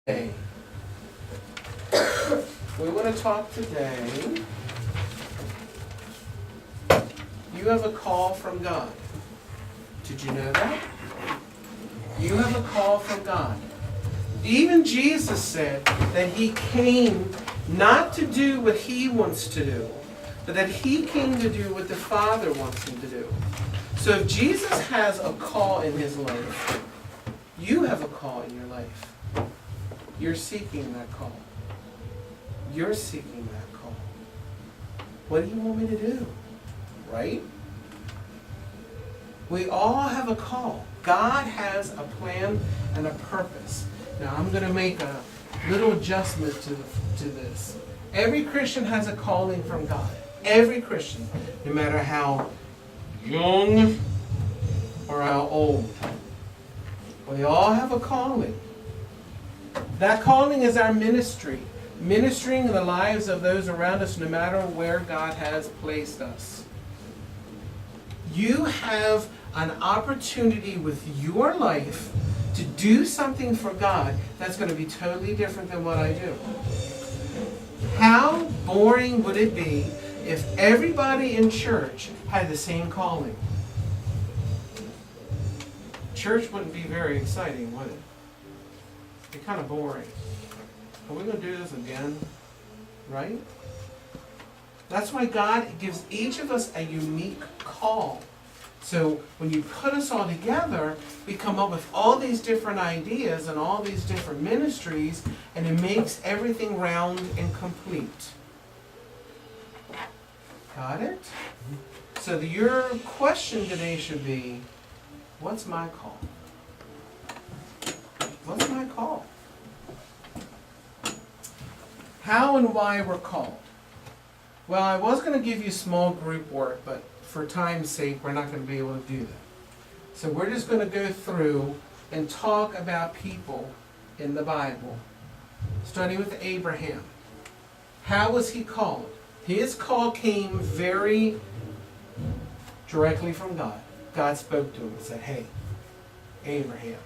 We want to talk today. You have a call from God. Did you know that? You have a call from God. Even Jesus said that he came not to do what he wants to do, but that he came to do what the Father wants him to do. So if Jesus has a call in his life, you have a call in your life. You're seeking that call. You're seeking that call. What do you want me to do? Right? We all have a call. God has a plan and a purpose. Now I'm going to make a little adjustment to this. Every Christian has a calling from God. Every Christian, no matter how young or how old. We all have a calling. That calling is our ministry. Ministering in the lives of those around us, no matter where God has placed us. You have an opportunity with your life to do something for God that's going to be totally different than what I do. How boring would it be if everybody in church had the same calling? Church wouldn't be very exciting, would it? It'd be kind of boring. Are we going to do this again? Right? That's why God gives each of us a unique call. So when you put us all together, we come up with all these different ideas and all these different ministries, and it makes everything round and complete. Got it? So your question today should be, what's my call? What's my call? How and why we're called? Well, I was going to give you small group work, but for time's sake, we're not going to be able to do that. So we're just going to go through and talk about people in the Bible. Starting with Abraham. How was he called? His call came very directly from God. God spoke to him and said, "Hey, Abraham."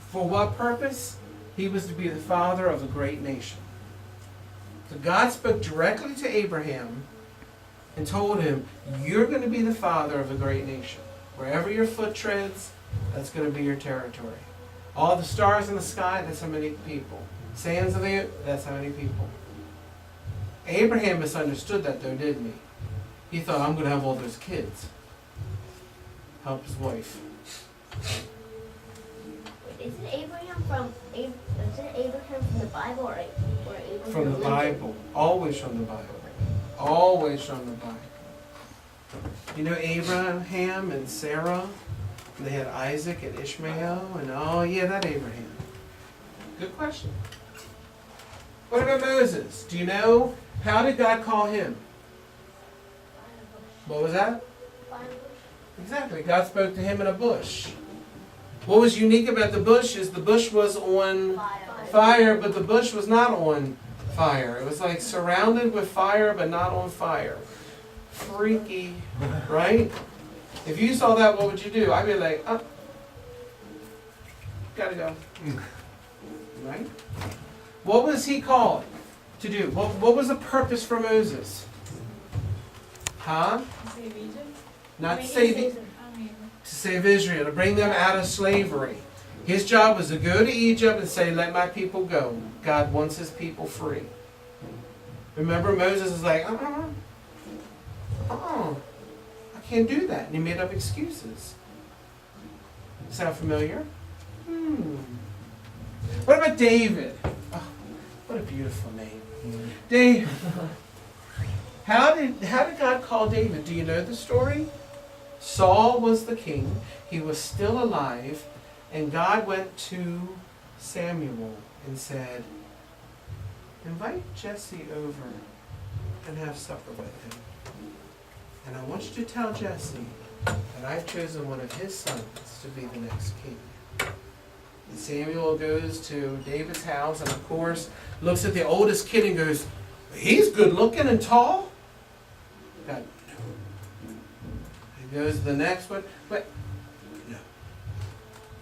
For what purpose? He was to be the father of a great nation. So God spoke directly to Abraham and told him, you're going to be the father of a great nation. Wherever your foot treads, that's going to be your territory. All the stars in the sky, that's how many people. Sands of the earth, that's how many people. Abraham misunderstood that though, didn't he? He thought, I'm going to have all those kids. Help his wife. Isn't Abraham from the Bible or Abraham from the Bible? Always from the Bible. Always from the Bible. You know Abraham and Sarah? And they had Isaac and Ishmael, and oh yeah, that Abraham. Good question. What about Moses? Do you know, how did God call him? What was that? Exactly. God spoke to him in a bush. What was unique about the bush is the bush was on fire, but the bush was not on fire. It was like surrounded with fire, but not on fire. Freaky, right? If you saw that, what would you do? I'd be like, oh, gotta go. Right? What was he called to do? What was the purpose for Moses? Huh? Save Egypt? Not to save Egypt. To save Israel, to bring them out of slavery. His job was to go to Egypt and say, let my people go. God wants his people free. Remember, Moses is like, I can't do that. And he made up excuses. Sound familiar? What about David? Oh, what a beautiful name. David. How did God call David? Do you know the story? Saul was the king. He was still alive. And God went to Samuel and said, invite Jesse over and have supper with him. And I want you to tell Jesse that I've chosen one of his sons to be the next king. And Samuel goes to David's house and of course looks at the oldest kid and goes, he's good looking and tall. God, goes to the next one, but no.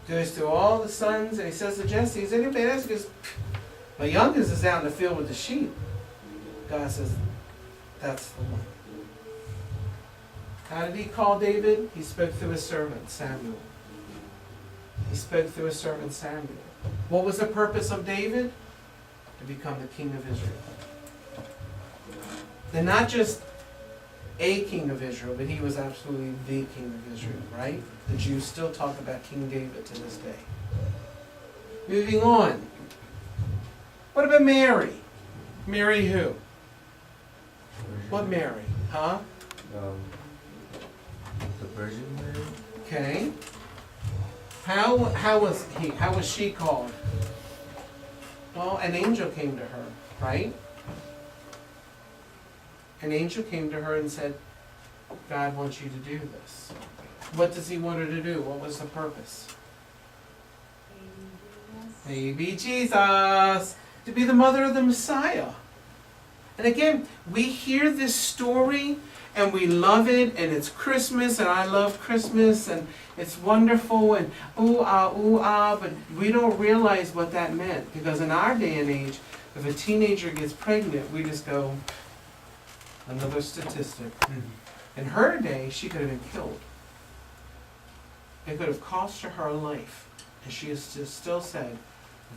Goes through all the sons, and he says to Jesse, is anybody else? He goes, my youngest is out in the field with the sheep. God says, that's the one. How did he call David? He spoke through his servant, Samuel. He spoke through his servant, Samuel. What was the purpose of David? To become the king of Israel. And not just a king of Israel, but he was absolutely the king of Israel, right? The Jews still talk about King David to this day. Moving on. What about Mary? Mary who? What Mary? Huh? The Virgin Mary. Okay. How was she called? Well, an angel came to her, right? An angel came to her and said, God wants you to do this. What does he want her to do? What was the purpose? Baby Jesus. To be the mother of the Messiah. And again, we hear this story and we love it, and it's Christmas, and I love Christmas, and it's wonderful, and ooh ah, but we don't realize what that meant. Because in our day and age, if a teenager gets pregnant, we just go, another statistic. In her day, she could have been killed. It could have cost her her life. And she has still said,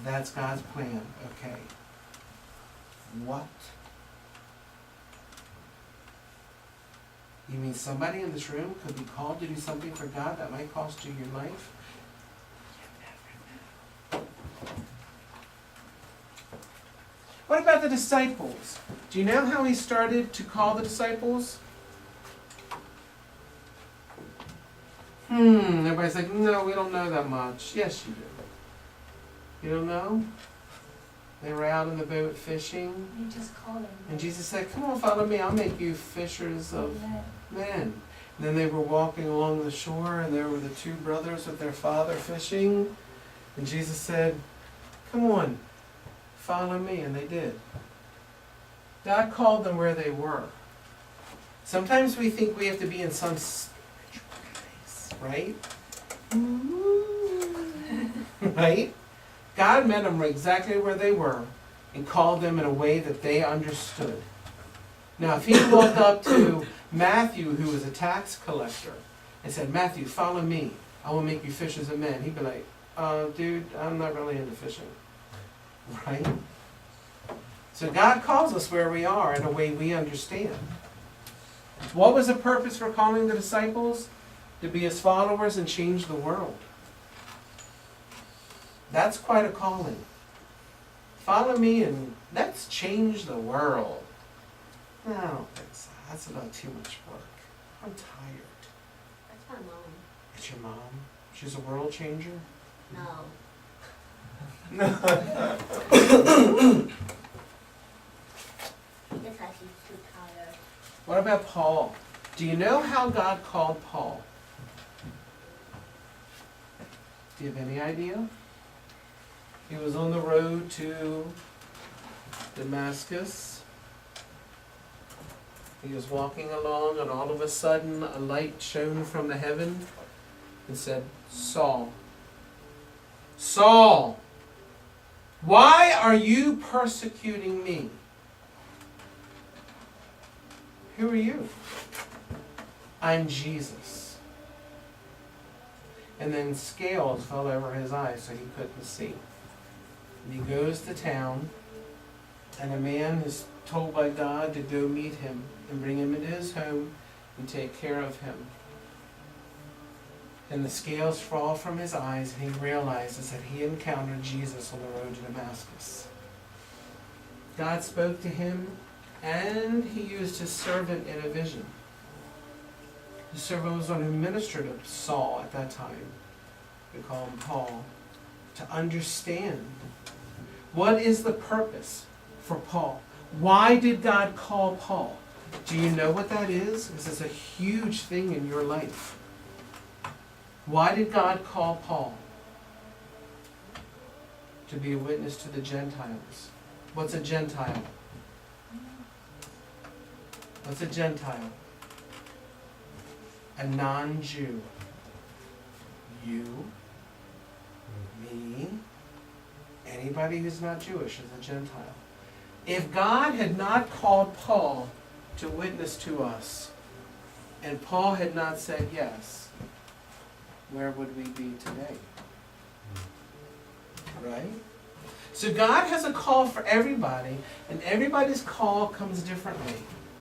that's God's plan. Okay. What? You mean somebody in this room could be called to do something for God that might cost you your life? What about the disciples? Do you know how he started to call the disciples? Everybody's like, no, we don't know that much. Yes, you do. You don't know? They were out in the boat fishing. You just called him. And Jesus said, come on, follow me. I'll make you fishers of men. And then they were walking along the shore, and there were the two brothers with their father fishing. And Jesus said, come on, follow me. And they did. God called them where they were. Sometimes we think we have to be in some spiritual place, right? Right? God met them exactly where they were and called them in a way that they understood. Now, if he walked up to Matthew, who was a tax collector, and said, Matthew, follow me. I will make you fishers of men. He'd be like, dude, I'm not really into fishing. Right? So God calls us where we are in a way we understand. What was the purpose for calling the disciples? To be his followers and change the world. That's quite a calling. Follow me and let's change the world. No, I don't think so. That's about too much work. I'm tired. That's my mom. It's your mom? She's a world changer? No. No. Guess she's too tired. What about Paul? Do you know how God called Paul? Do you have any idea? He was on the road to Damascus. He was walking along, and all of a sudden a light shone from the heaven and said, Saul, Saul, why are you persecuting me? Who are you? I'm Jesus. And then scales fell over his eyes so he couldn't see. And he goes to town, and a man is told by God to go meet him and bring him into his home and take care of him. And the scales fall from his eyes, and he realizes that he encountered Jesus on the road to Damascus. God spoke to him, and he used his servant in a vision. The servant was one who ministered to Saul at that time. We call him Paul. To understand what is the purpose for Paul. Why did God call Paul? Do you know what that is? Because it's a huge thing in your life. Why did God call Paul? To be a witness to the Gentiles. What's a Gentile? What's a Gentile? A non-Jew. You Me, anybody who's not Jewish is a Gentile. If God had not called Paul to witness to us, and Paul had not said yes, where would we be today? Right? So God has a call for everybody, and everybody's call comes differently.